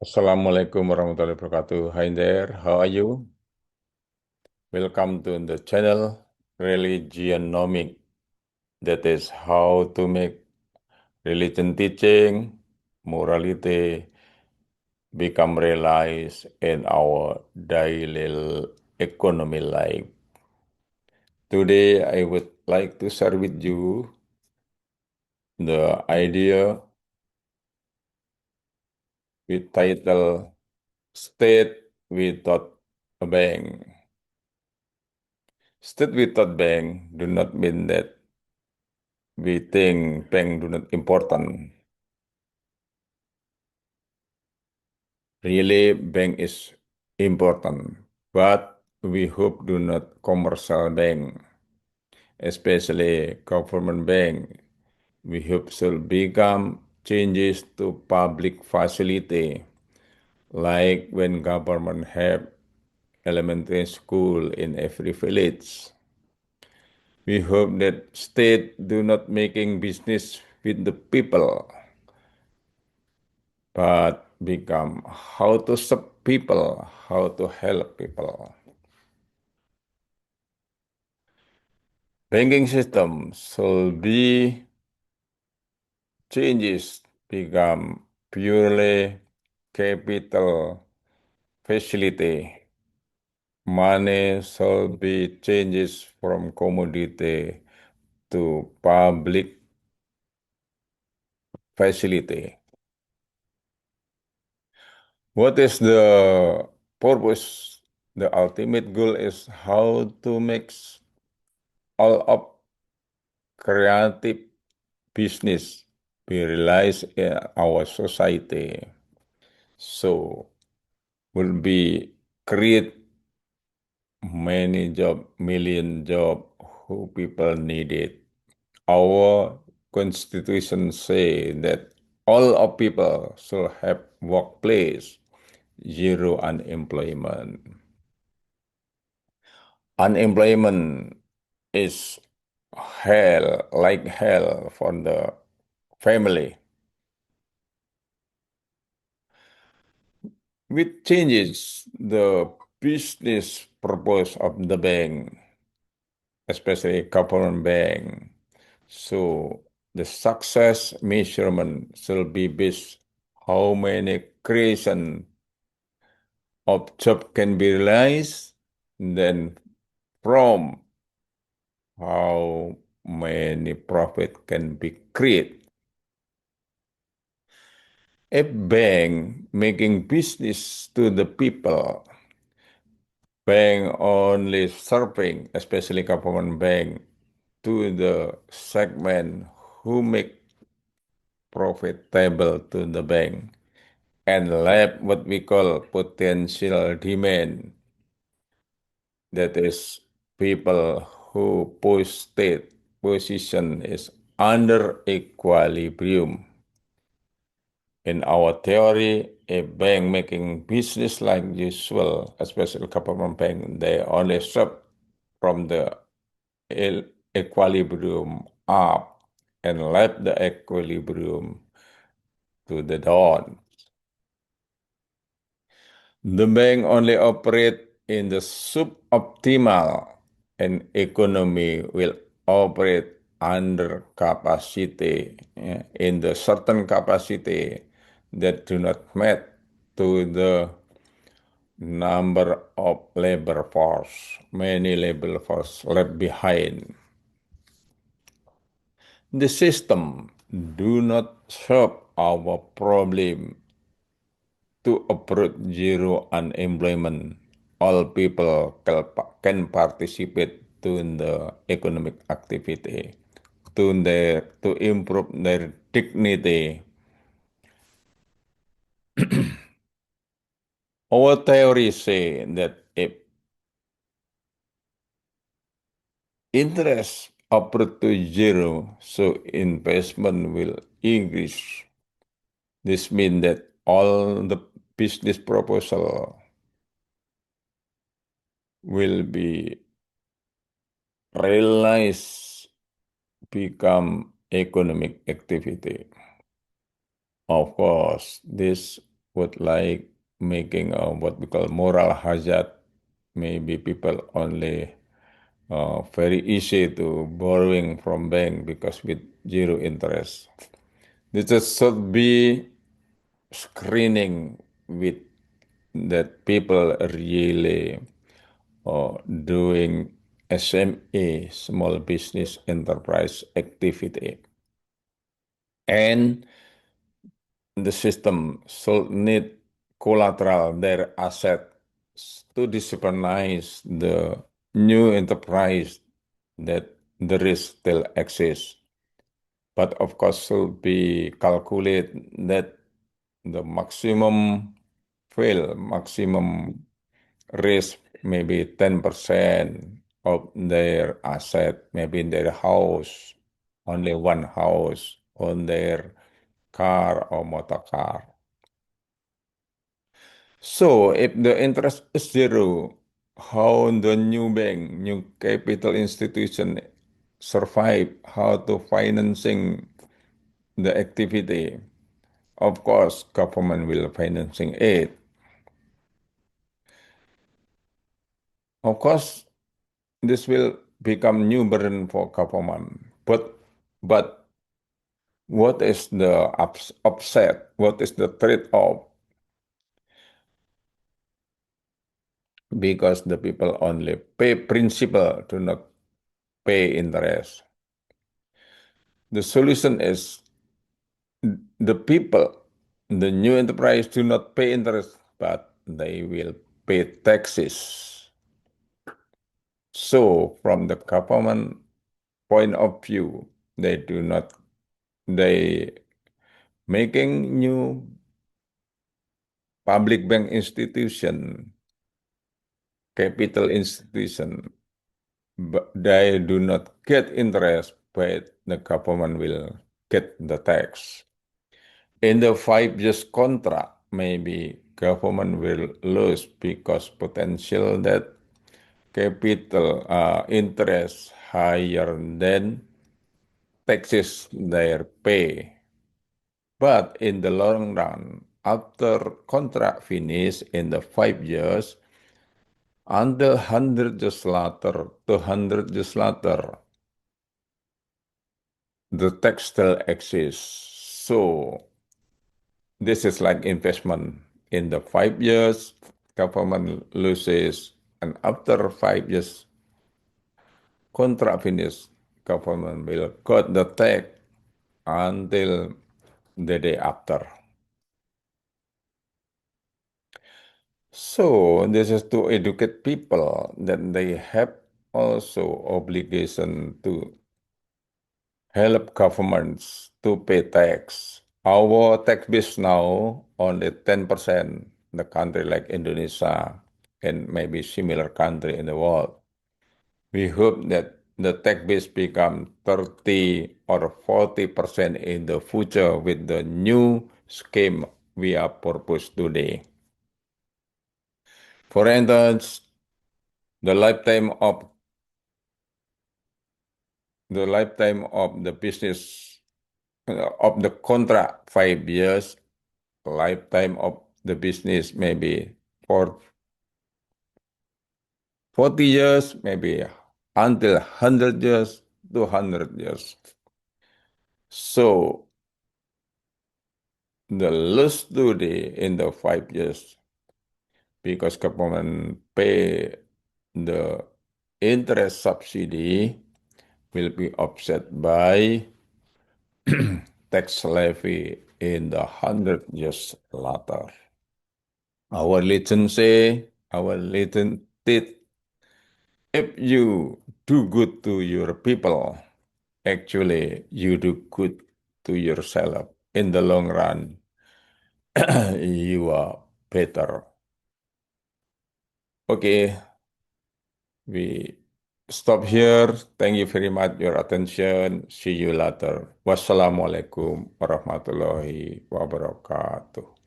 Assalamualaikum warahmatullahi wabarakatuh. Hi there, how are you? Welcome to the channel Religionomic. That is how to make religion teaching, morality become realized in our daily economy life. Today, I would like to share with you the idea with title State Without a Bank. State without bank do not mean that we think bank do not important. Really, bank is important, but we hope do not commercial bank, especially government bank. We hope should become changes to public facility, like when government have elementary school in every village. We hope that state do not making business with the people, but become how to serve people, how to help people. Banking system should be changes become purely capital facility. Money should be changes from commodity to public facility. What is the purpose? The ultimate goal is how to mix all of creative business be realized in our society. So will be create many job, million job who people need it. Our constitution say that all of people should have workplace, zero unemployment. Unemployment is hell, like hell for the family. Which changes the business purpose of the bank, especially government bank. So the success measurement should be based how many creation of job can be realized, then from how many profit can be created. A bank making business to the people, bank only serving, especially government bank, to the segment who make profitable to the bank and left what we call potential demand. That is people who state position is under equilibrium. In our theory, a bank making business like usual, especially government bank, they only serve from the equilibrium up and left the equilibrium to the down. The bank only operate in the suboptimal and economy will operate under capacity, in the certain capacity that do not meet to the number of labor force. Many labor force left behind. The system do not solve our problem to approach zero unemployment. All people can participate to the economic activity, to improve their dignity. Our theory say that if interest approach to zero, so investment will increase. This means that all the business proposal will be realized, become economic activity. Of course, this would like making what we call moral hazard. Maybe people only very easy to borrowing from bank because with zero interest. This should be screening with that people really doing SME, small business enterprise activity. And the system should need collateral their asset to disciplinize the new enterprise that the risk still exists. But of course should be calculate that the maximum risk maybe 10% of their asset, maybe in their house, only one house, on their car or motor car. So if the interest is zero, how the new bank, new capital institution survive, how to financing the activity? Of course, government will financing it. Of course, this will become new burden for government. But what is the upset? What is the trade-off? Because the people only pay principal, do not pay interest. The solution is the people, the new enterprise do not pay interest, but they will pay taxes. So from the government point of view, they making new public bank institution, capital institution, but they do not get interest, but the government will get the tax. In the 5 years contract, maybe government will lose because potential that capital interest higher than taxes they pay. But in the long run, after contract finish in the 5 years, until 100 years later, 200 years later, the tax still exists. So this is like investment. In the 5 years, government loses, and after 5 years, contract finish, government will cut the tax until the day after. So this is to educate people that they have also obligation to help governments to pay tax. Our tax base now only 10%, the country like Indonesia and maybe similar country in the world. We hope that the tax base become 30 or 40% in the future with the new scheme we are proposed today. For instance, the lifetime of the business of the contract 5 years, lifetime of the business maybe for 40 years, maybe until 100 years, 200 years. So the loss today in the 5 years, because government pay the interest subsidy, will be offset by tax levy in the 100 years later. Our legend say, our legend did, if you do good to your people, actually you do good to yourself. In the long run, you are better. Okay, we stop here. Thank you very much your attention. See you later. Wassalamualaikum warahmatullahi wabarakatuh.